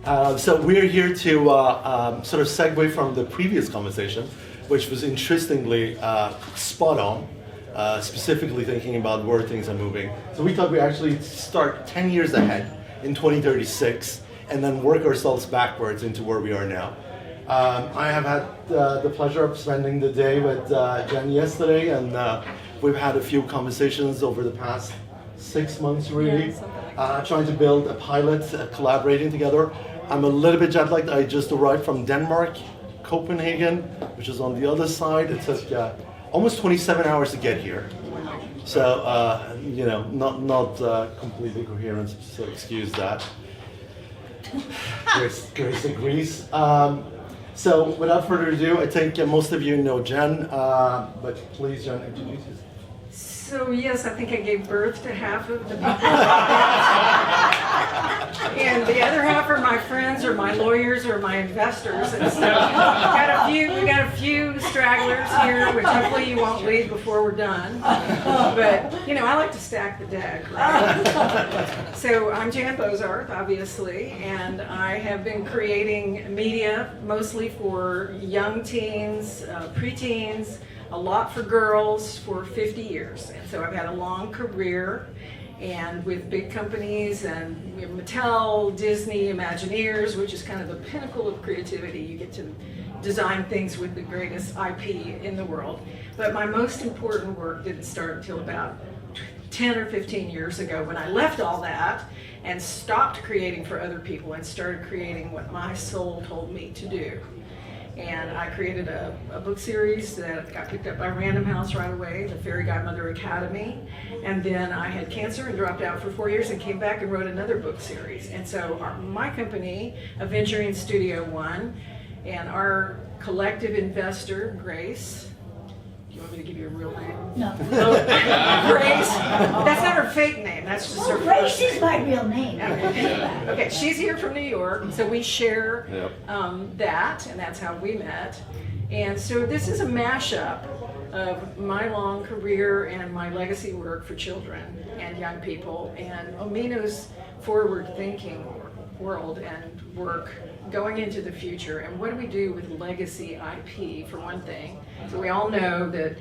So we're here to sort of segue from the previous conversation, which was interestingly spot on, specifically thinking about where things are moving. So we thought we'd actually start 10 years ahead in 2036 and then work ourselves backwards into where we are now. I have had the pleasure of spending the day with Jen yesterday, and we've had a few conversations over the past 6 months, really, trying to build a pilot, collaborating together. I'm a little bit jet lagged. I just arrived from Denmark, Copenhagen, which is on the other side. It took almost 27 hours to get here. So, not completely coherent, so excuse that. Grace agrees. So, without further ado, I think most of you know Jen, but please, Jen, introduce yourself. So yes, I think I gave birth to half of the people. And the other half are my friends or my lawyers or my investors. And so we got a few stragglers here, which hopefully you won't leave before we're done. But, I like to stack the deck, right? So I'm Jan Bozarth, obviously, and I have been creating media mostly for young teens, preteens, a lot for girls for 50 years. And so I've had a long career and with big companies, and we have Mattel, Disney, Imagineers, which is kind of the pinnacle of creativity. You get to design things with the greatest IP in the world. But my most important work didn't start until about 10 or 15 years ago, when I left all that and stopped creating for other people and started creating what my soul told me to do. And I created a book series that got picked up by Random House right away, the Fairy Godmother Academy. And then I had cancer and dropped out for 4 years and came back and wrote another book series. And so my company, Aventurine Studio One, and our collective investor, Grace. Do you want me to give you a real name? No. Grace. That's not her fake name. That's just her Grace first name. is my real name. Okay, she's here from New York, so we share that, and that's how we met. And so this is a mashup of my long career and my legacy work for children and young people, and Omino's forward-thinking world and work going into the future. And what do we do with legacy IP, for one thing? So we all know that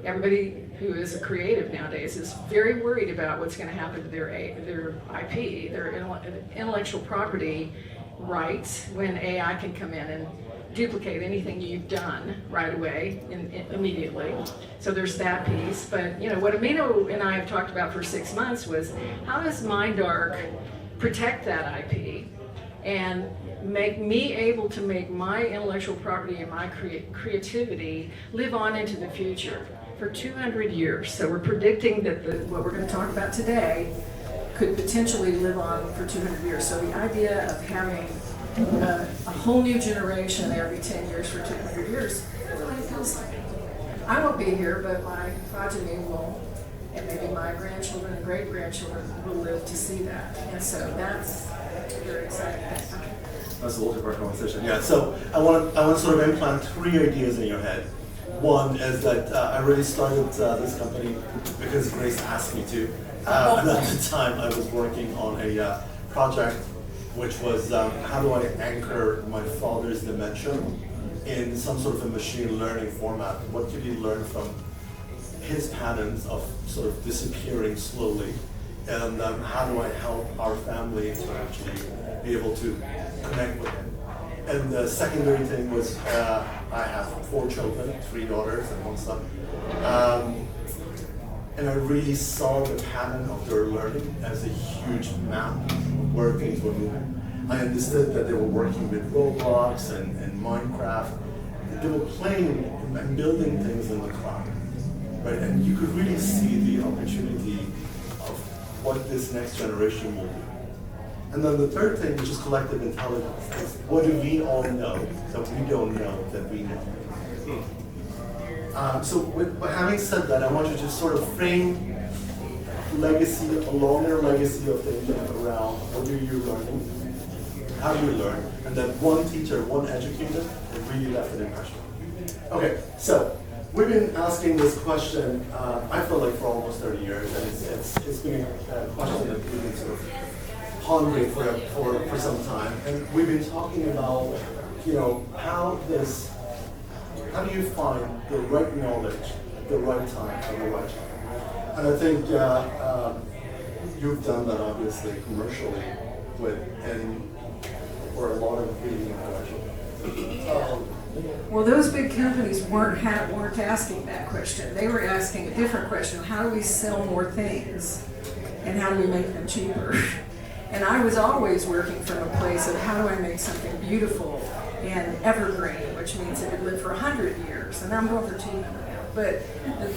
everybody who is a creative nowadays is very worried about what's going to happen to their IP, their intellectual property rights, when AI can come in and duplicate anything you've done right away, immediately. So there's that piece. But what Omino and I have talked about for 6 months was, how does MindArk protect that IP and make me able to make my intellectual property and my creativity live on into the future for 200 years. So we're predicting that what we're going to talk about today could potentially live on for 200 years. So the idea of having a whole new generation every 10 years for 200 years, it really feels like it. I won't be here, but my progeny will, and maybe my grandchildren and great-grandchildren will live to see that. And so that's very exciting. That's a whole different conversation. Yeah, so I want to sort of implant 3 ideas in your head. One is that I really started this company because Grace asked me to. And at the time I was working on a project which was how do I anchor my father's dementia in some sort of a machine learning format? What could he learn from his patterns of sort of disappearing slowly? And how do I help our family to actually be able to connect with him? And the secondary thing was I have 4 children, 3 daughters and 1 son. And I really saw the pattern of their learning as a huge map where things were moving. I understood that they were working with Roblox and Minecraft. They were playing and building things in the cloud, right? And you could really see the opportunity of what this next generation will do. And then the third thing, which is collective intelligence, is what do we all know that we don't know that we know? So with having said that, I want you to sort of frame legacy, a longer legacy of thinking around what are you learning, how do you learn, and that one teacher, one educator that really left an impression. Okay, so we've been asking this question, I feel like for almost 30 years, and it's been a question that we've been sort of pondering for some time, and we've been talking about, how do you find the right knowledge at the right time at the right time? And I think you've done that obviously commercially for a lot of reading intellectual. Well, those big companies weren't asking that question. They were asking a different question: how do we sell more things, and how do we make them cheaper? And I was always working from a place of how do I make something beautiful and evergreen, which means it could live for 100 years, and I'm going for 200 now. But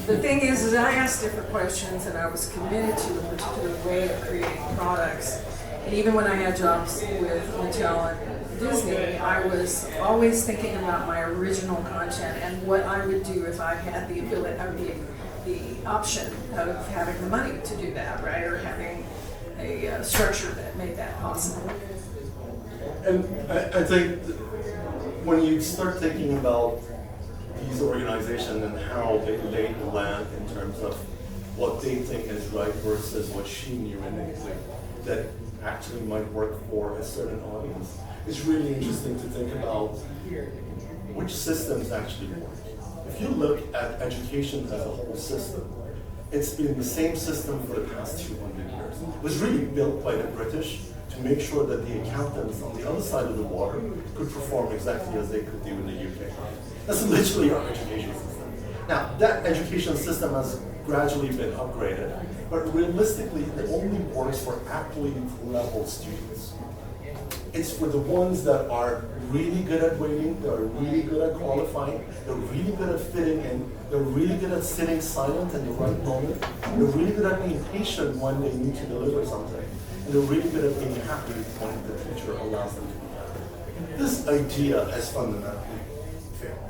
the thing is I asked different questions, and I was committed to a particular way of creating products. And even when I had jobs with Mattel and Disney, I was always thinking about my original content and what I would do if I had the ability, or the option of having the money to do that, right? Or having a structure that made that possible. And I think when you start thinking about these organizations and how they lay the land in terms of what they think is right versus what she knew innately that actually might work for a certain audience, it's really interesting to think about which systems actually work. If you look at education as a whole system, it's been the same system for the past 200 years. It was really built by the British to make sure that the accountants on the other side of the water could perform exactly as they could do in the UK. That's literally our education system. Now, that education system has gradually been upgraded, but realistically, it only works for athlete-level students. It's for the ones that are really good at waiting, they're really good at qualifying, they're really good at fitting in, they're really good at sitting silent in the right moment, they're really good at being patient when they need to deliver something, and they're really good at being happy when the teacher allows them to be happy. This idea has fundamentally failed.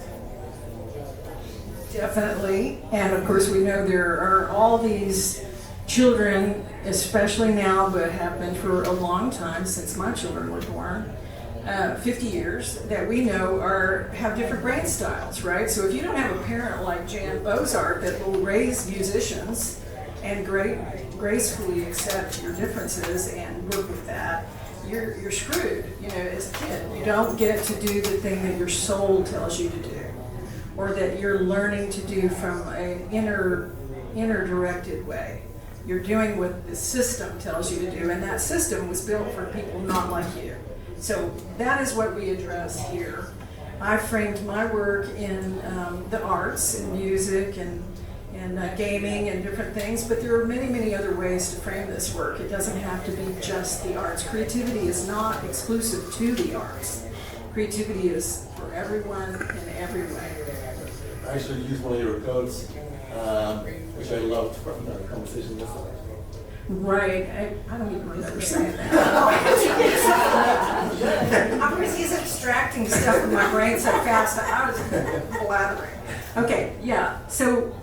Definitely, and of course we know there are all these children, especially now, but have been for a long time since my children were born, 50 years, that we know have different brain styles, right? So if you don't have a parent like Jan Bozarth that will raise musicians and gracefully accept your differences and work with that, you're screwed, as a kid. You don't get to do the thing that your soul tells you to do, or that you're learning to do from an inner directed way. You're doing what the system tells you to do, and that system was built for people not like you. So that is what we address here. I framed my work in the arts and music and gaming and different things, but there are many, many other ways to frame this work. It doesn't have to be just the arts. Creativity is not exclusive to the arts. Creativity is for everyone in every way. I actually used one of your quotes, which I loved from the conversation yesterday. Right. I don't even remember saying that. He's extracting stuff from my brain so fast that I was blathering. Okay, yeah. So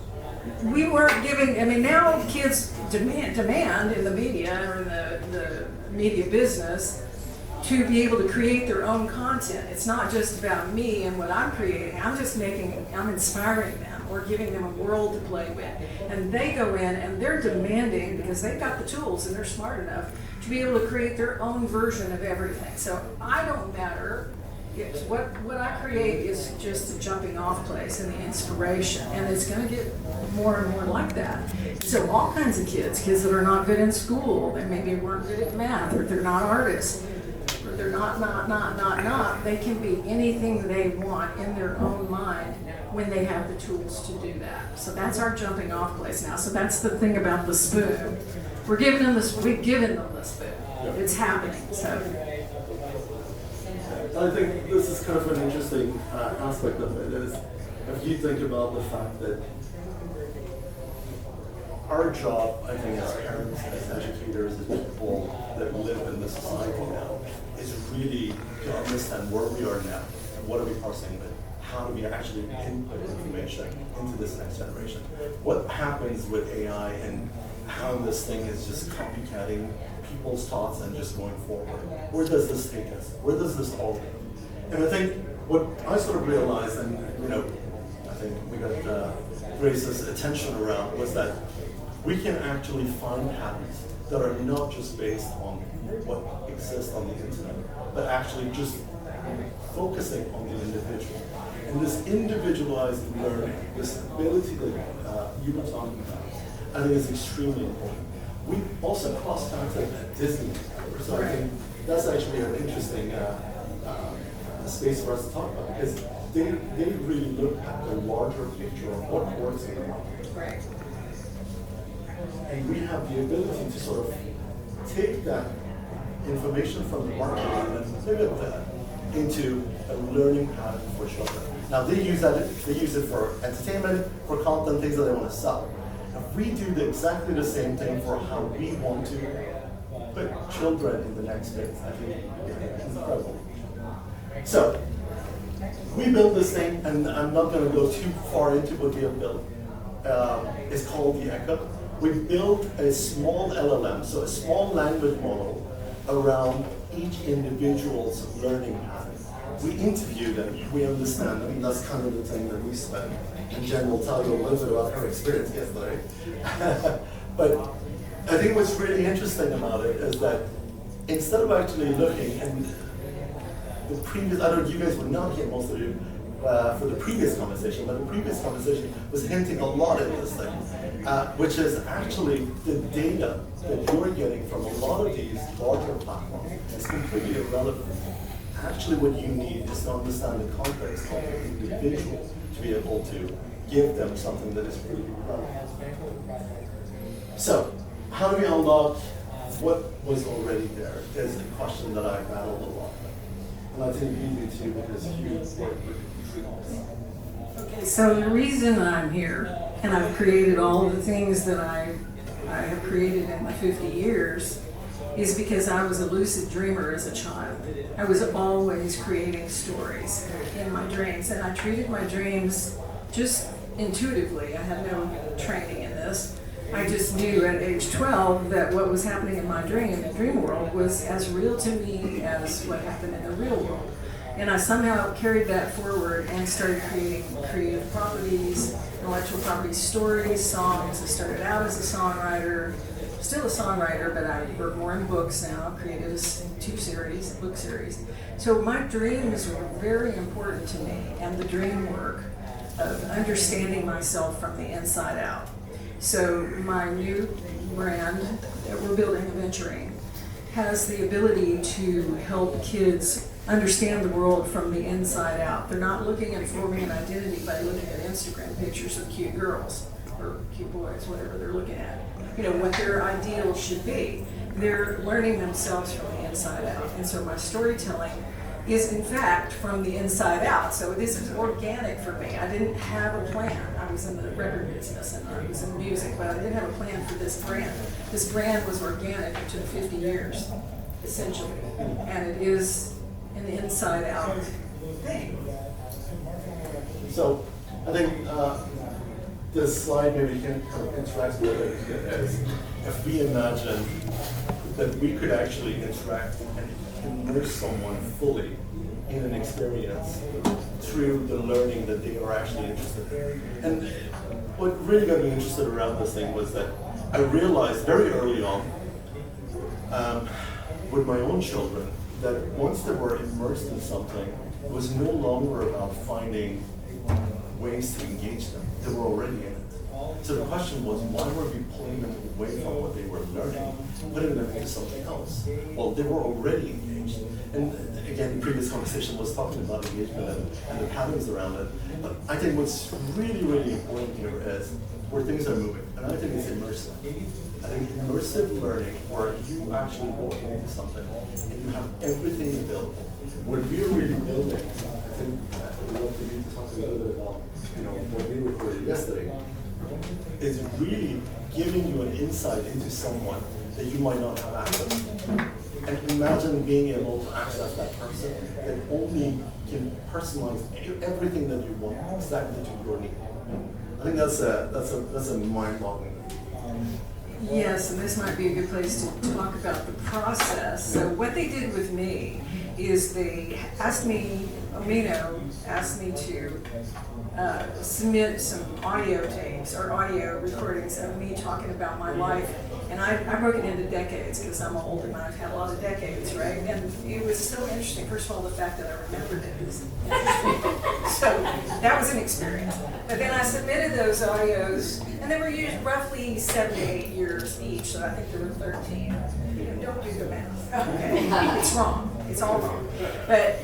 we weren't giving, now kids demand in the media or in the media business to be able to create their own content. It's not just about me and what I'm creating. I'm inspiring them or giving them a world to play with. And they go in and they're demanding, because they've got the tools and they're smart enough to be able to create their own version of everything. So I don't matter. What I create is just a jumping off place and the inspiration. And it's going to get more and more like that. So all kinds of kids that are not good in school, they maybe weren't good at math, or they're not artists, or they're not, they can be anything they want in their own mind when they have the tools to do that. So that's our jumping off place now. So that's the thing about the spoon. We've given them the spoon. It's happening. So I think this is kind of an interesting aspect of it, is if you think about the fact that our job, I think, as parents, as educators, as people that live in this society now, is really to understand where we are now, and what are we parsing with, how do we actually input information into this next generation. What happens with AI and how this thing is just copycatting people's thoughts and just going forward. Where does this take us? Where does this all go? And I think what I sort of realized, and I think we got Grace's attention around, was that we can actually find patterns that are not just based on what exists on the internet, but actually just focusing on the individual. And this individualized learning, this ability that you were talking about, I think is extremely important. We also cross-content at Disney, so I think that's actually an interesting space for us to talk about, because they really look at the larger picture of what works in the market. Right. And we have the ability to sort of take that information from the market and then pivot that into a learning pattern for children. Now they use it for entertainment, for content, things that they want to sell. If we do exactly the same thing for how we want to put children in the next phase, I think it's incredible. So we built this thing, and I'm not going to go too far into what we have built. It's called the Echo. We built a small LLM, so a small language model around each individual's learning pattern. We interview them, we understand them, and that's kind of the thing that we spend. And Jen will tell you a little bit about her experience yesterday. But I think what's really interesting about it is that instead of actually looking, and the previous, I don't know, you guys were not here, most of you, for the previous conversation, but the previous conversation was hinting a lot at this thing, which is actually the data that you're getting from a lot of these larger platforms is completely irrelevant. Actually, what you need is to understand the context of the individual to be able to give them something that is really relevant. So, how do we unlock what was already there? Is a question that I battled a lot with. And I think you do too, because you work with neutrinos. Okay, so the reason I'm here, and I've created all the things that I have created in the 50 years, is because I was a lucid dreamer as a child. I was always creating stories in my dreams, and I treated my dreams just intuitively. I had no training in this. I just knew at age 12 that what was happening in my dream, in the dream world, was as real to me as what happened in the real world. And I somehow carried that forward and started creating creative properties, intellectual property stories, songs. I started out as a songwriter, still a songwriter, but I work more in books now. I've created a book series. So my dreams were very important to me, and the dream work of understanding myself from the inside out. So my new brand that we're building, Aventurine, has the ability to help kids understand the world from the inside out. They're not looking at forming an identity by looking at Instagram pictures of cute girls or cute boys, whatever they're looking at. You know, what their ideal should be. They're learning themselves from the inside out. And so my storytelling is in fact from the inside out. So this is organic for me. I didn't have a plan. I was in the record business and I was in music, but I didn't have a plan for this brand. This brand was organic. It took 50 years, essentially. And it is an inside out thing. So I think this slide maybe can kind of interact with it as if we imagine that we could actually interact and immerse someone fully in an experience through the learning that they are actually interested in. And what really got me interested around this thing was that I realized very early on with my own children that once they were immersed in something, it was no longer about finding ways to engage them. They were already in it. So the question was, why were we pulling them away from what they were learning, putting them into something else? Well, they were already engaged. And again, the previous conversation was talking about engagement and the patterns around it. But I think what's really, really important here is where things are moving. And I think it's immersive. I think immersive learning, where you actually walk into something and you have everything available. What we're really building, I think we want to talk a little bit about, what we recorded yesterday, is really giving you an insight into someone that you might not have access to. And imagine being able to access that person that only can personalize everything that you want exactly to your need. I think that's a mind-boggling. Yes, and this might be a good place to talk about the process. So what they did with me is they asked me Omino asked me to submit some audio tapes or audio recordings of me talking about my life. And I broke it into decades because I'm old and I've had a lot of decades, right? And it was so interesting. First of all, the fact that I remembered it is interesting. So that was an experience. But then I submitted those audios, and they were used roughly 7 to 8 years each, so I think there were 13. Don't do the math. Okay, it's wrong. It's all wrong. But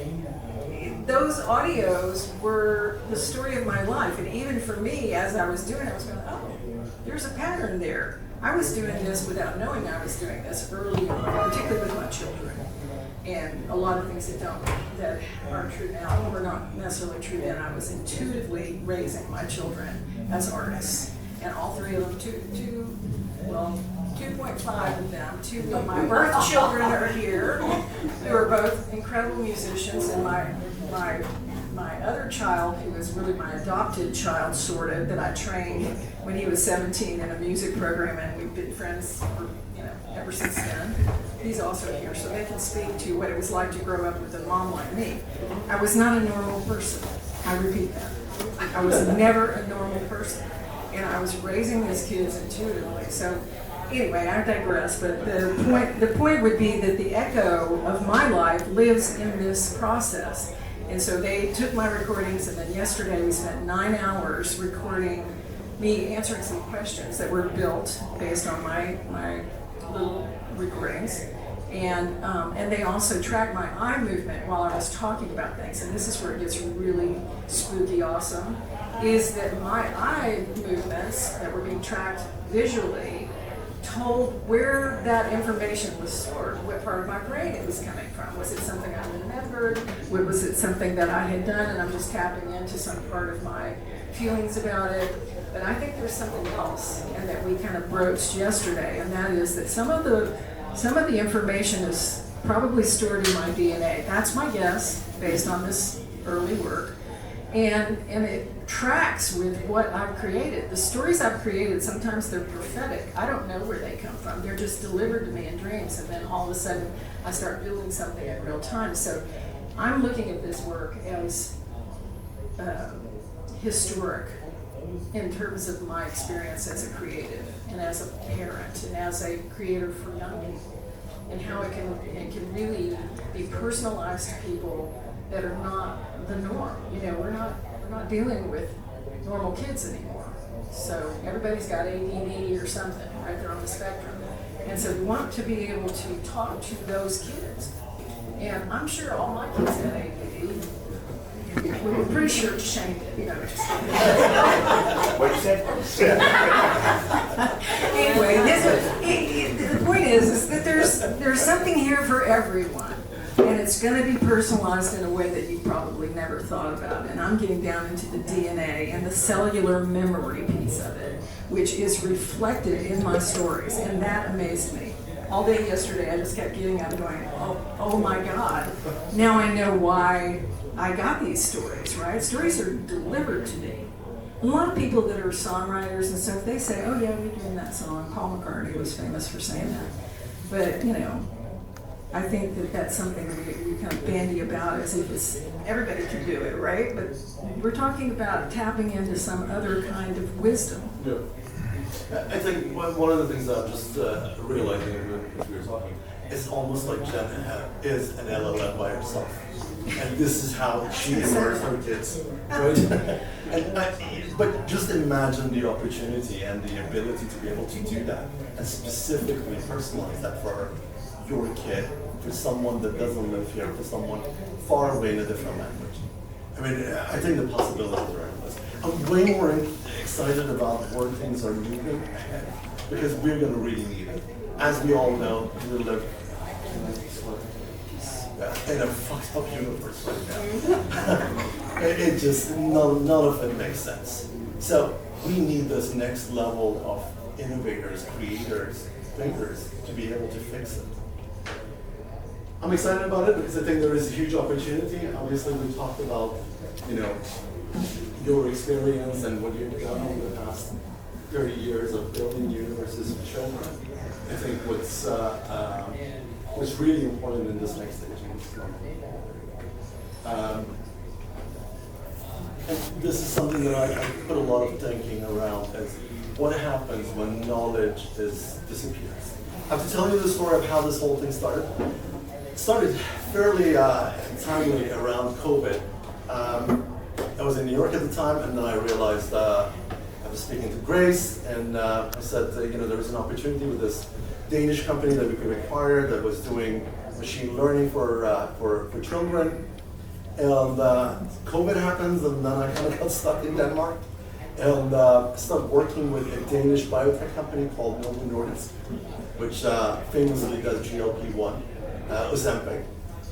those audios were the story of my life, and even for me, as I was doing it, I was going, oh, there's a pattern there. I was doing this without knowing I was doing this early on, particularly with my children. And a lot of things that aren't true now were not necessarily true then. I was intuitively raising my children as artists. And all three of them, 2.5 of them, 2 of my birth children are here. They were both incredible musicians, and my other child, who was really my adopted child, sort of, that I trained when he was 17 in a music program, and we've been friends for, ever since then. He's also here, so they can speak to what it was like to grow up with a mom like me. I was not a normal person. I repeat that. I was never a normal person, and I was raising these kids intuitively. So anyway, I digress, but the point would be that the echo of my life lives in this process. And so they took my recordings, and then yesterday we spent 9 hours recording me answering some questions that were built based on my little recordings. And they also tracked my eye movement while I was talking about things. And this is where it gets really spooky awesome, is that my eye movements that were being tracked visually told where that information was stored, what part of my brain it was coming from. Was it something I remembered? Was it something that I had done and I'm just tapping into some part of my feelings about it? But I think there's something else, and that we kind of broached yesterday, and that is that some of the information is probably stored in my DNA. That's my guess based on this early work. And it tracks with what I've created. The stories I've created, sometimes they're prophetic. I don't know where they come from. They're just delivered to me in dreams, and then all of a sudden I start building something in real time. So I'm looking at this work as historic in terms of my experience as a creative and as a parent and as a creator for young people, and how it can really be personalized to people that are not the norm. We're not dealing with normal kids anymore. So everybody's got ADD or something, right? They're on the spectrum. And so we want to be able to talk to those kids. And I'm sure all my kids had ADD. We were pretty sure it's shamed it, just What you said? Anyway, the point is that there's something here for everyone. And it's going to be personalized in a way that you probably never thought about. And I'm getting down into the DNA and the cellular memory piece of it, which is reflected in my stories. And that amazed me. All day yesterday, I just kept getting up going, oh my God. Now I know why I got these stories, right? Stories are delivered to me. A lot of people that are songwriters and stuff, they say, oh yeah, we're doing that song. Paul McCartney was famous for saying that. But, I think that that's something we kind of bandy about as if everybody can do it, right? But we're talking about tapping into some other kind of wisdom. Yeah. I think one of the things that I'm just realizing as we were talking, it's almost like Jen is an LLM by herself. And this is how she immerses her kids, right? But just imagine the opportunity and the ability to be able to do that and specifically personalize that for your kid, for someone that doesn't live here, for someone far away in a different language. I mean, I think the possibilities are endless. I'm way more excited about where things are moving ahead because we're going to really need it. As we all know, we live in a fucked up universe right now. It just, none of it makes sense. So we need this next level of innovators, creators, thinkers to be able to fix it. I'm excited about it because I think there is a huge opportunity. Obviously, we talked about, your experience and what you've done over the past 30 years of building universes for children. I think what's really important in this next stage is And this is something that I put a lot of thinking around, is what happens when knowledge disappears. I have to tell you the story of how this whole thing started. It started fairly timely around COVID. I was in New York at the time, and then I realized I was speaking to Grace, and I said, there was an opportunity with this Danish company that we could acquire that was doing machine learning for children. And COVID happens, and then I kind of got stuck in Denmark, and started working with a Danish biotech company called Novo Nordisk, which famously does GLP-1, Ozempic.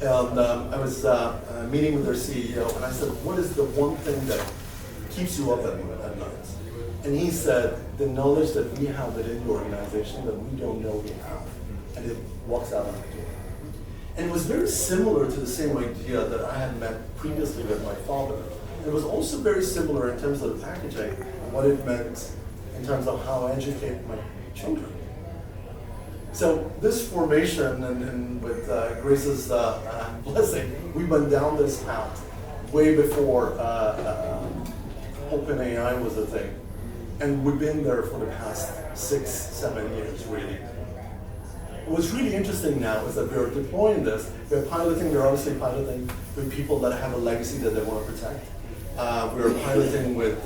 And I was meeting with their CEO, and I said, what is the one thing that keeps you up at night? And he said, the knowledge that we have within the organization that we don't know we have. And it walks out on the door. And it was very similar to the same idea that I had met previously with my father. It was also very similar in terms of the packaging, what it meant in terms of how I educate my children. So this formation, and with Grace's blessing, we went down this path way before OpenAI was a thing. And we've been there for the past 6-7 years, really. What's really interesting now is that we're deploying this. We're obviously piloting with people that have a legacy that they want to protect. We're piloting with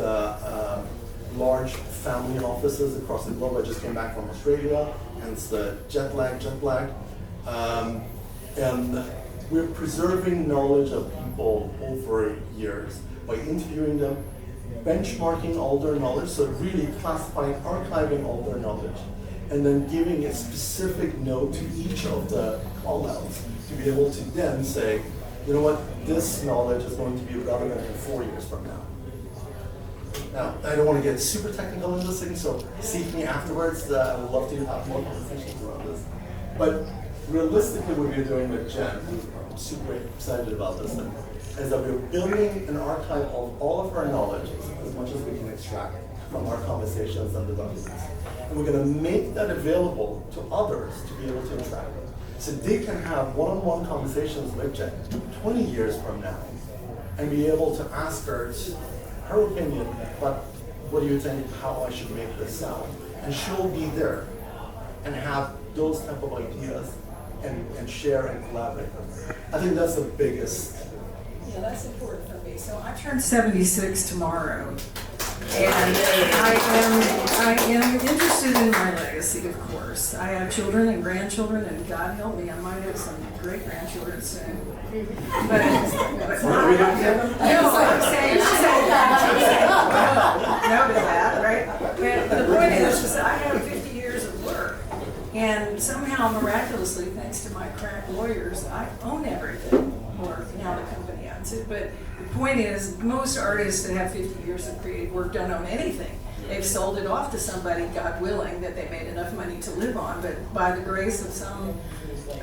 large family offices across the globe. I just came back from Australia, hence the jet lag. And we're preserving knowledge of people over years by interviewing them, benchmarking all their knowledge, so really classifying, archiving all their knowledge, and then giving a specific note to each of the callouts to be able to then say, you know what, this knowledge is going to be relevant in 4 years from now. Now, I don't want to get super technical in this thing, so seek me afterwards. I would love to have more conversations around this. But realistically, what we're doing with Jen, I'm super excited about this thing, is that we're building an archive of all of our knowledge, as much as we can extract from our conversations and the documents. And we're going to make that available to others to be able to interact with. So they can have one-on-one conversations with Jen 20 years from now and be able to ask her opinion, but what do you think how I should make this sound? And she'll be there and have those type of ideas and share and collaborate with them. I think that's the biggest. Yeah, that's important for me. So I turn 76 tomorrow. And I am interested in my legacy, of course. I have children and grandchildren, and God help me, I might have some great-grandchildren soon. But Are we going to get them? no, I'm saying, no to that, right? But the point is I have 50 years of work, and somehow, miraculously, thanks to my crack lawyers, I own everything, or now the company owns it. But the point is, most artists that have 50 years of creative work don't own anything. They've sold it off to somebody, God willing, that they made enough money to live on. But by the grace of some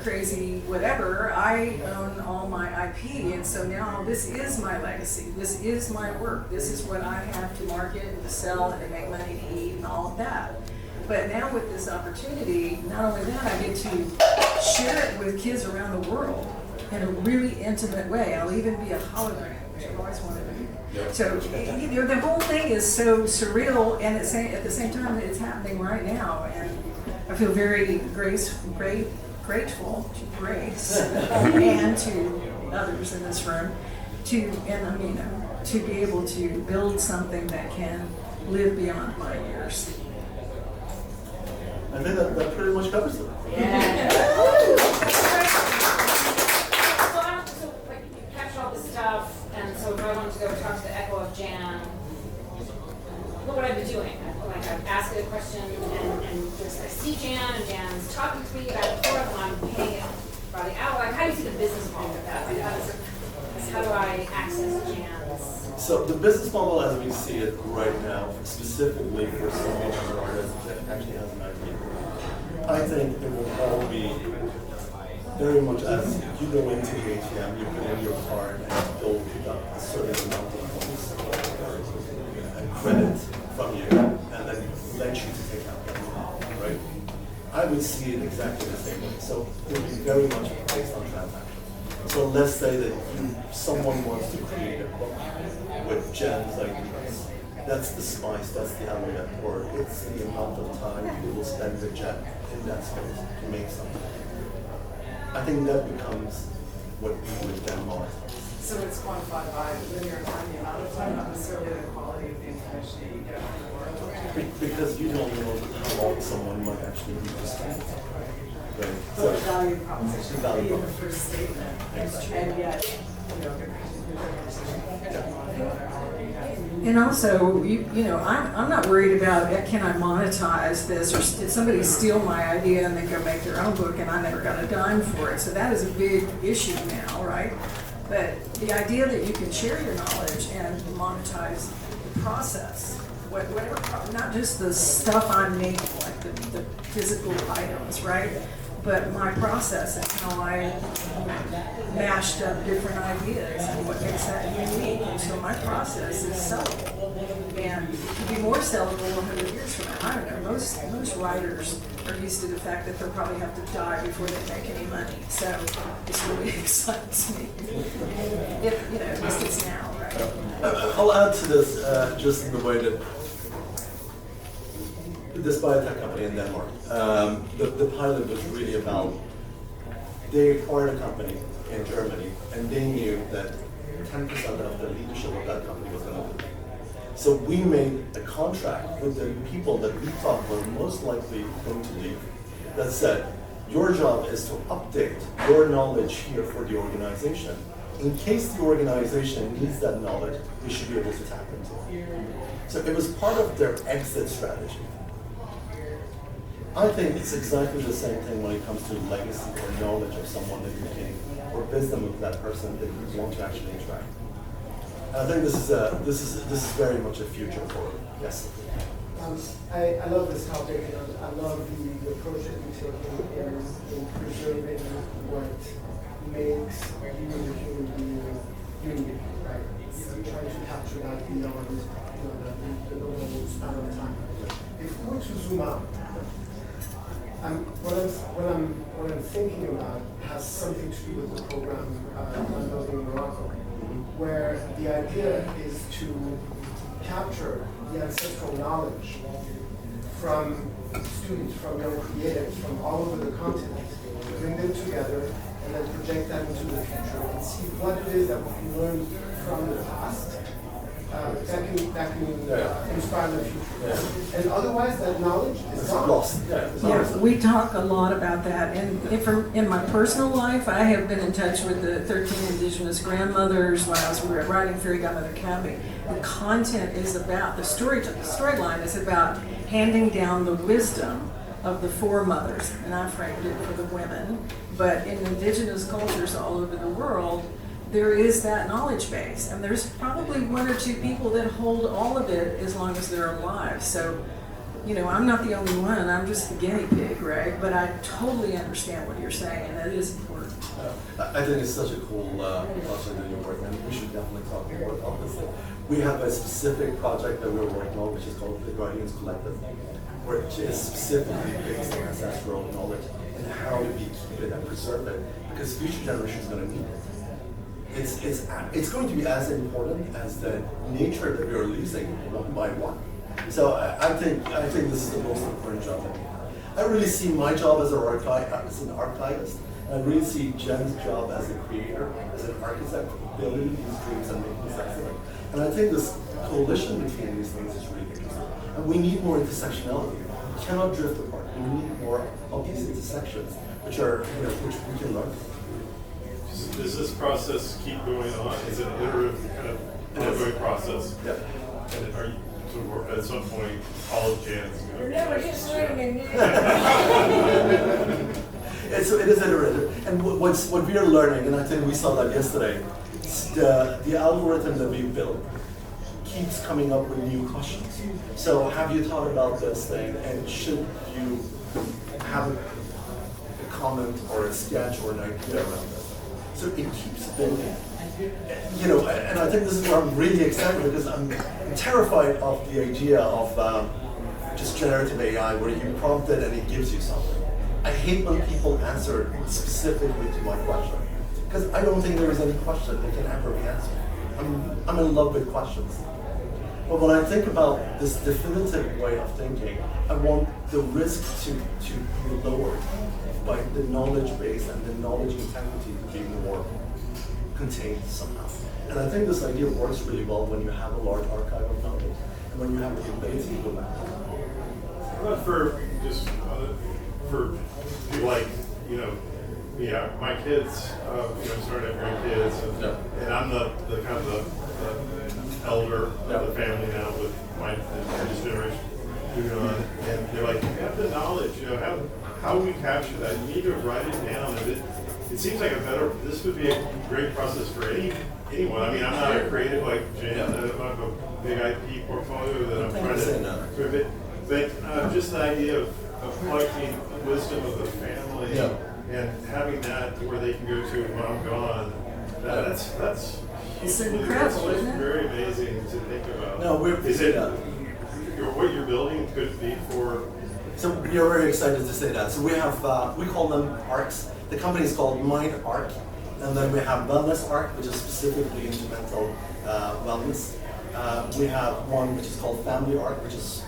crazy whatever, I own all my IP. And so now this is my legacy. This is my work. This is what I have to market and to sell and to make money to eat and all of that. But now with this opportunity, not only that, I get to share it with kids around the world in a really intimate way. I'll even be a hologram, which I've always wanted to do. So the whole thing is so surreal, and at the same time, it's happening right now. And I feel very grateful to Grace and to others in this room, and Omino, to be able to build something that can live beyond my years. I think that pretty much covers it. Yeah. So like you captured all this stuff, and so if I wanted to go talk to the echo of Jan, what would I be doing? Like I'd ask it a question, and just I see Jan, and Jan's talking to me back and forth, and I'm paying it by the hour. Like how do you see the business model of that? Like how do I access Jan's? So the business model as we see it right now, specifically for someone as an artist that actually has an idea, I think it will all be very much as you go into the ATM, you put in your card, and you'll pick up a certain amount of points and credit from you, and then let you to take out that amount, right? I would see it exactly the same way. So it would be very much based on transactions. So let's say that someone wants to create a book with Jen's ideas. That's the spice, that's the element, or it's the amount of time you will spend with Jen in that space to make something. I think that becomes what we would then monetize. So it's quantified by linear time, the amount of time, not necessarily the quality of the information that you get from the world. Because you don't know how long someone might actually be to spend. Right? So the value proposition The value would be in the proposition. first statement, and yet, you know, And also, I'm not worried about can I monetize this, or did somebody steal my idea and then go make their own book and I never got a dime for it. So that is a big issue now, right? But the idea that you can share your knowledge and monetize the process, whatever, not just the stuff I'm making, like the physical items, right? But my process and how I mashed up different ideas and what makes that unique. And so my process is sellable. And it could be more sellable 100 years from now. I don't know. Most writers are used to the fact that they'll probably have to die before they make any money. So this really excites me. If, at least it's now, right? I'll add to this just in the way that this biotech company in Denmark, the pilot was really about, they acquired a company in Germany and they knew that 10% of the leadership of that company was going to leave. So we made a contract with the people that we thought were most likely going to leave that said, your job is to update your knowledge here for the organization. In case the organization needs that knowledge, we should be able to tap into it. So it was part of their exit strategy. I think it's exactly the same thing when it comes to legacy or knowledge of someone that you gain, or wisdom of that person that you want to actually interact. I think this is very much a future for yes. I love this topic, and I love the approach that you take in preserving what makes you the human being unique, right? You're trying to capture that beyond the normal span of time. If we were to zoom out, what I'm thinking about has something to do with the program MindBuilding in Morocco, where the idea is to capture the ancestral knowledge from students, from young creatives, from all over the continent, bring them together, and then project that into the future and see what it is that we can learn from the past that can inspire the future. Yeah. And otherwise, that knowledge is gone. Lost. Yeah, we talk a lot about that. And in my personal life, I have been in touch with the 13 indigenous grandmothers when I was writing Fairy Godmother Academy. The content is about, the storyline is about handing down the wisdom of the foremothers, and I framed it for the women. But in indigenous cultures all over the world, there is that knowledge base, and there's probably one or two people that hold all of it as long as they're alive. So, I'm not the only one, I'm just the guinea pig, right? But I totally understand what you're saying, and that is important. I think it's such a cool project that you're working on. We should definitely talk more about this. We have a specific project that we're working on, which is called the Guardians Collective, which is specifically based on ancestral knowledge and how do we keep it and preserve it, because future generations are going to need it. It's going to be as important as the nature that we are losing one by one. So I think this is the most important job that we have. I really see my job as an archivist. I really see Jen's job as a creator, as an architect, building these dreams and making sense of it. And I think this coalition between these things is really interesting. And we need more intersectionality. We cannot drift apart. We need more of these intersections, which we can learn. Does this process keep going on? Is it an iterative kind of ongoing process? Yeah. And are you, so at some point, all of Jan's going to... You're never just learning. It is iterative. And what we are learning, and I think we saw that yesterday, the algorithm that we built keeps coming up with new questions. So have you thought about this thing, and should you have a comment or a sketch or an idea around this? So it keeps building. And I think this is where I'm really excited, because I'm terrified of the idea of just generative AI where you prompt it and it gives you something. I hate when people answer specifically to my question, Because I don't think there is any question that can ever be answered. I'm in love with questions. But when I think about this definitive way of thinking, I want the risk to be lowered by the knowledge base and the knowledge integrity to be more contained somehow. And I think this idea works really well when you have a large archive of knowledge and when you have the ability to go back. But for for people like, my kids, started having kids, and I'm the kind of the elder of the family now with my this generation moving on, and they're like, you have the knowledge, how we capture that? You need to write it down. And it seems like this would be a great process for anyone. I mean, I'm not a creative like Jan. I don't have a big IP portfolio that I'm trying to. But just the idea of collecting wisdom of the family and having that where they can go to when I'm gone, that's It's hugely- incredible, that's isn't it? very amazing to think about. No, What you're building could be for. So we are very excited to say that. So we have, we call them arcs. The company is called MindArk. And then we have Wellness Arc, which is specifically into mental wellness. We have one which is called Family Arc, which is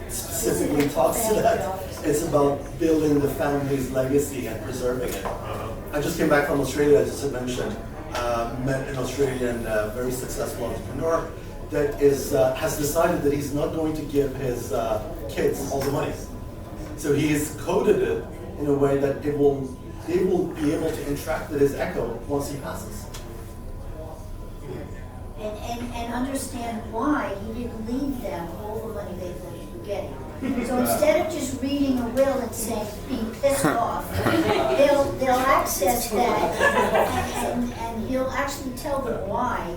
specifically talks to that. It's about building the family's legacy and preserving it. I just came back from Australia, as I mentioned. Met an Australian very successful entrepreneur that has decided that he's not going to give his kids all the money. So he's coded it in a way that they will be able to interact with his echo once he passes. And understand why he didn't leave them all the money they thought they were getting. So instead of just reading a will and saying, being pissed off, they'll access that and he'll actually tell them why.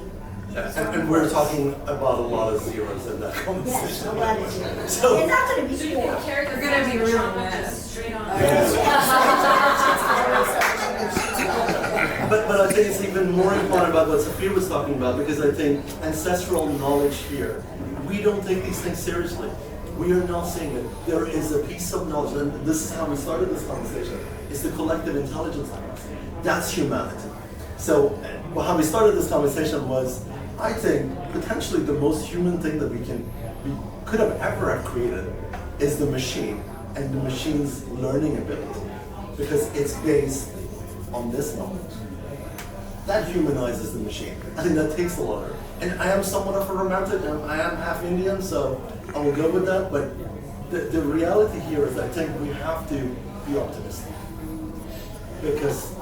And we're talking about a lot of zeros in that Yes, conversation. a lot of zeros. So- They're not going to be poor. They're gonna be real mad. Straight on. But I think it's even more important about what Sophia was talking about, because I think ancestral knowledge here, we don't take these things seriously. We are not saying it. There is a piece of knowledge, and this is how we started this conversation, is the collective intelligence of us. That's humanity. So how we started this conversation was, I think, potentially the most human thing that we could have ever created is the machine and the machine's learning ability, because it's based on this knowledge. That humanizes the machine. I think that takes a lot. And I am somewhat of a romantic, and I am half Indian, so I will go with that. But the reality here is I think we have to be optimistic, because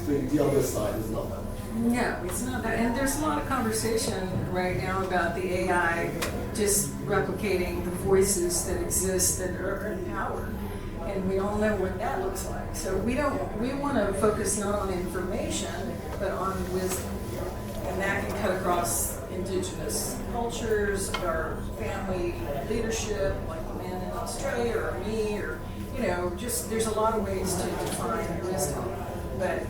the other side is not that much. No, it's not that. And there's a lot of conversation right now about the AI just replicating the voices that exist that are empowered. And we all know what that looks like. So we want to focus not on information, but on wisdom. And that can cut across indigenous cultures, our family leadership, like the man in Australia or me, or, just there's a lot of ways to define wisdom. But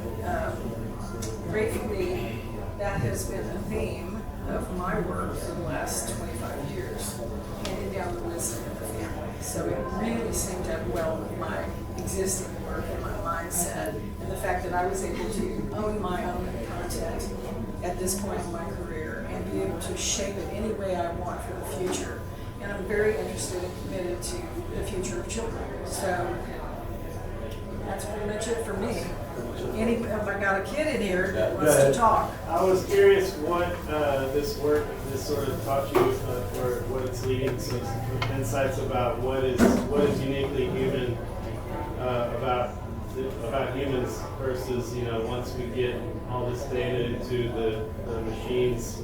gratefully, that has been a theme of my work for the last 25 years, handing down the wisdom of the family. So it really synced up well with my existing work and my mindset, and the fact that I was able to own my own content at this point in my career and be able to shape it any way I want for the future. And I'm very interested and committed to the future of children. So that's pretty much it for me. If I got a kid in here that wants to talk. I was curious what this work, this sort of taught you, or what it's leading, some insights about what is uniquely human about humans versus, once we get all this data into the machines,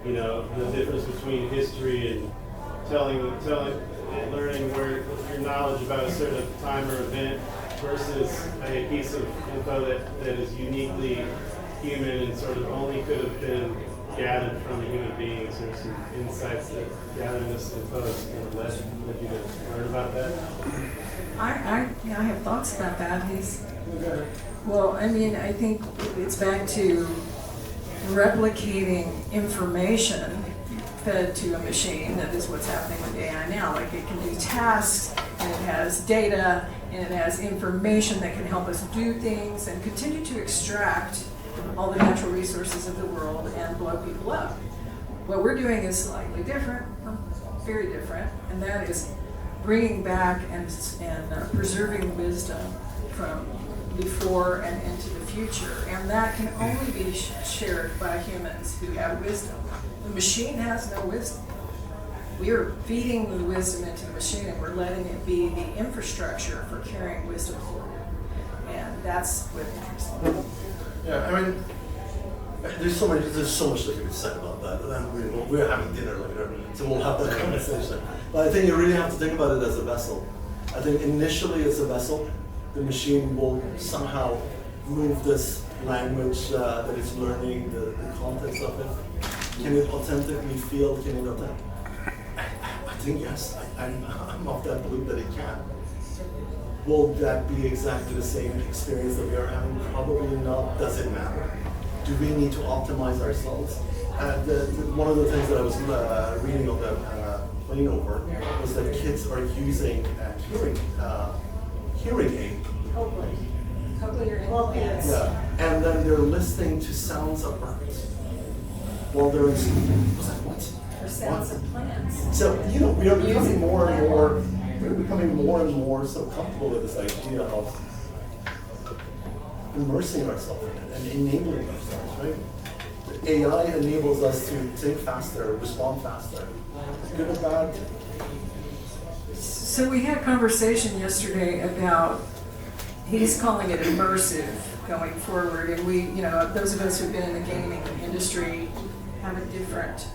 the difference between history and telling and learning where your knowledge about a certain time or event versus a piece of info that is uniquely human and sort of only could have been gathered from a human being. So there's some insights that gathering this info has kind of led you to learn about that. I have thoughts about that. I think it's back to replicating information fed to a machine. That is what's happening with AI now. Like, it can do tasks and it has data, and it has information that can help us do things and continue to extract all the natural resources of the world and blow people up. What we're doing is slightly different, very different, and that is bringing back and preserving wisdom from before and into the future. And that can only be shared by humans who have wisdom. The machine has no wisdom. We are feeding the wisdom into the machine, and we're letting it be the infrastructure for carrying wisdom forward. And that's what interests me. Yeah, I mean, there's so much that can be said about that. And we're having dinner later, so we'll have that conversation. But I think you really have to think about it as a vessel. I think initially it's a vessel. The machine will somehow move this language that it's learning, the context of it. Can it authentically feel? Can it authentic? I think yes. I'm of that belief that it can. Will that be exactly the same experience that we are having? Probably not. Does it matter? Do we need to optimize ourselves? One of the things that I was reading on the plane over was that kids are using hearing aid. Cochlear implants. Yeah, and then they're listening to sounds of birds while they're in school. I was like, what? Or sounds of plants. So, we are becoming more and more, so comfortable with this idea of immersing ourselves in it and enabling ourselves, right? The AI enables us to think faster, respond faster. Good or bad? So we had a conversation yesterday about, he's calling it immersive going forward, and we, those of us who've been in the gaming industry have a different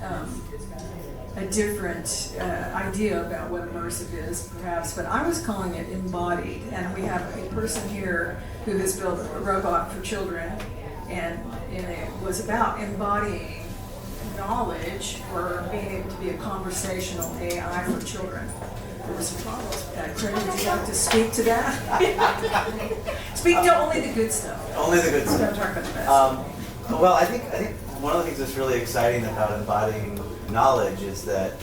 idea about what immersive is, perhaps, but I was calling it embodied, and we have a person here who has built a robot for children, and it was about embodying knowledge or being able to be a conversational AI for children. There were some problems with that. Craig, would you like to speak to that? Speak to only the good stuff. Only the good stuff. Don't talk about the bad. Well, I think one of the things that's really exciting about embodying knowledge is that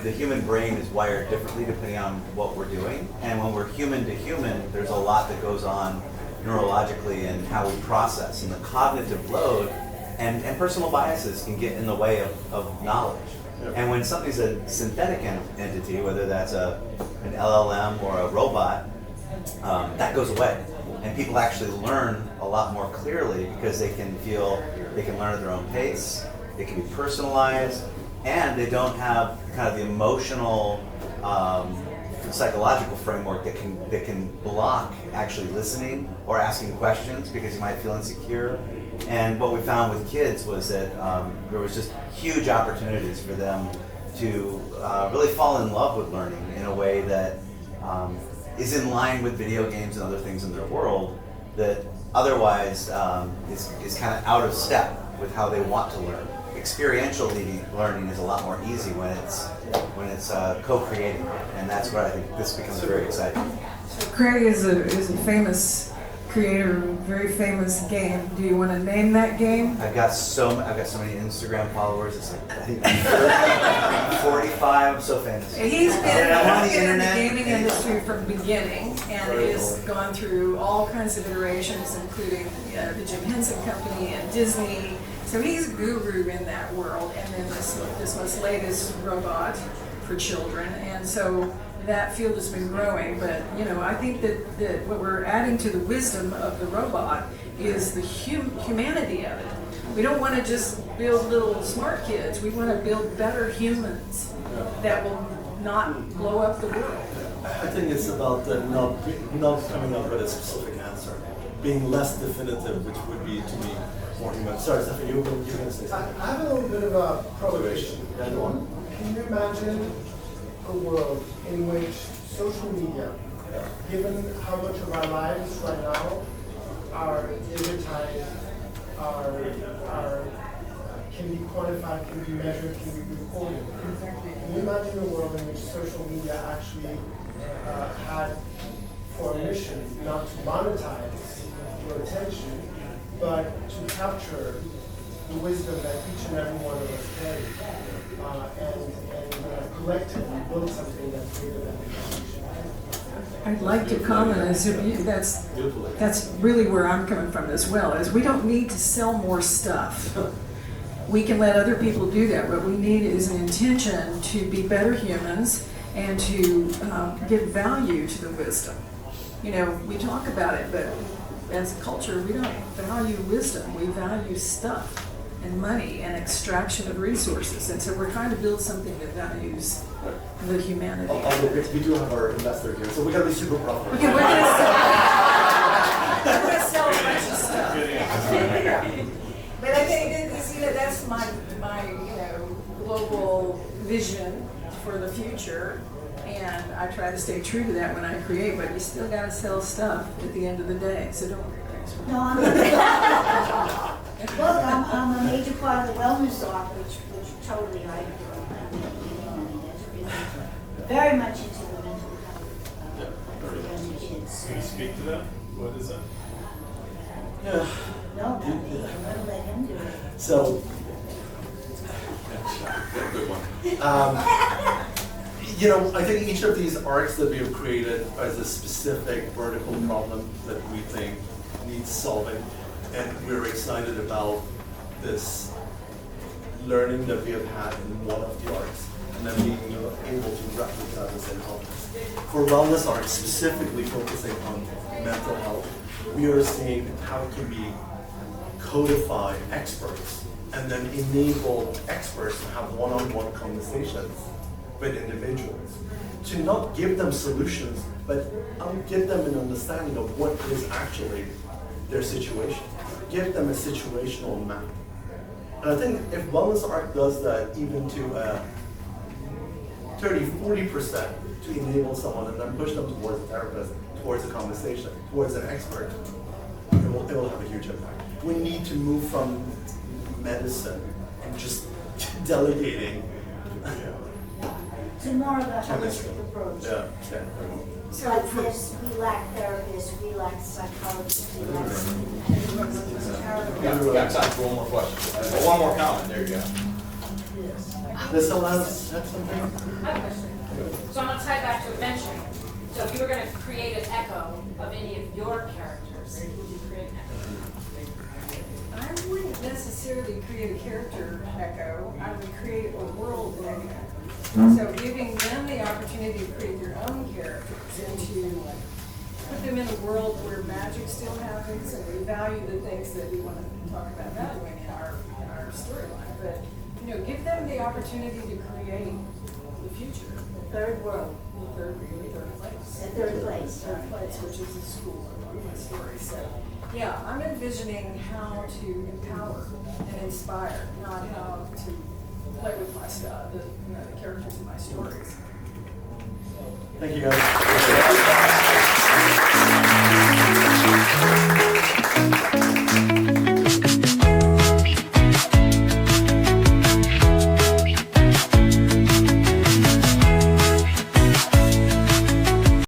the human brain is wired differently depending on what we're doing. And when we're human to human, there's a lot that goes on neurologically and how we process. And the cognitive load and personal biases can get in the way of knowledge. And when something's a synthetic entity, whether that's an LLM or a robot, that goes away. And people actually learn a lot more clearly because they can learn at their own pace, they can be personalized, and they don't have kind of the emotional, psychological framework that can block actually listening or asking questions because you might feel insecure. And what we found with kids was that there was just huge opportunities for them to really fall in love with learning in a way that is in line with video games and other things in their world that otherwise is kind of out of step with how they want to learn. Experiential learning is a lot more easy when it's co-creating, and that's where I think this becomes very exciting. So Craig is a famous creator of a very famous game. Do you want to name that game? I've got so many Instagram followers. It's like I think 45. I'm so famous. He's been on the in the internet. gaming industry from the beginning, and has gone through all kinds of iterations, including the Jim Henson Company and Disney. So he's a guru in that world. And then this most latest robot for children, and so that field has been growing. But I think that what we're adding to the wisdom of the robot is the humanity of it. We don't want to just build little smart kids. We want to build better humans that will not blow up the world. I think it's about not coming up with a specific answer, being less definitive, which would be to me more human. Sorry, Stephanie, you were going to say something. I have a little bit of a provocation. Yeah, go on. Can you imagine a world in which social media, given how much of our lives right now are digitized, can be quantified, can be measured, can be recorded? Can you imagine a world in which social media actually had for a mission not to monetize your attention, but to capture the wisdom that each and every one of us carry, and collectively build something that's bigger than the institution? I'd like to comment is that's really where I'm coming from as well, is we don't need to sell more stuff. We can let other people do that. What we need is an intention to be better humans and to give value to the wisdom. You know, we talk about it, but as a culture, we don't value wisdom. We value stuff and money and extraction of resources. And so we're trying to build something that values the humanity. Although we do have our investor here, so we gotta be super profitable. Okay, we're gonna sell a bunch of stuff. But I think that's my global vision for the future, and I try to stay true to that when I create. But you still gotta sell stuff at the end of the day. So don't. No, I'm not. Look, I'm a major part of the wellness arc, which totally I very much into the mental health of young kids. Can you speak to that? What is that? Yeah. No, not me. I'm gonna let him do it. So, Good one. I think each of these arcs that we have created has a specific vertical problem that we think needs solving, and we're excited about this learning that we have had in one of the arcs, and then being able to replicate this in others. For wellness arcs, specifically focusing on mental health, we are seeing how can we codify experts and then enable experts to have one-on-one conversations with individuals, to not give them solutions, but give them an understanding of what is actually their situation. Give them a situational map. And I think if Wellness Arc does that even to 30-40% to enable someone and then push them towards a therapist, towards a conversation, towards an expert, it will have a huge impact. We need to move from medicine and just delegating To more of a chemistry. holistic approach. Yeah. So like this, we lack therapists, we lack psychologists, we lack. We got time for one more question. One more comment, there you go. Does someone else have something? I have a question. So I'm gonna tie it back to Aventurine. So if you were gonna create an echo of any of your characters, would you create an echo? I wouldn't necessarily create a character echo. I would create a world echo. So giving them the opportunity to create their own characters and to put them in a world where magic still happens and we value the things that we want to talk about valuing in our storyline. But give them the opportunity to create the future, the third world, the third place. The third place. Third place, which is the school of my story. So yeah, I'm envisioning how to empower and inspire, not how to play with my stuff, the characters in my stories. Thank you guys.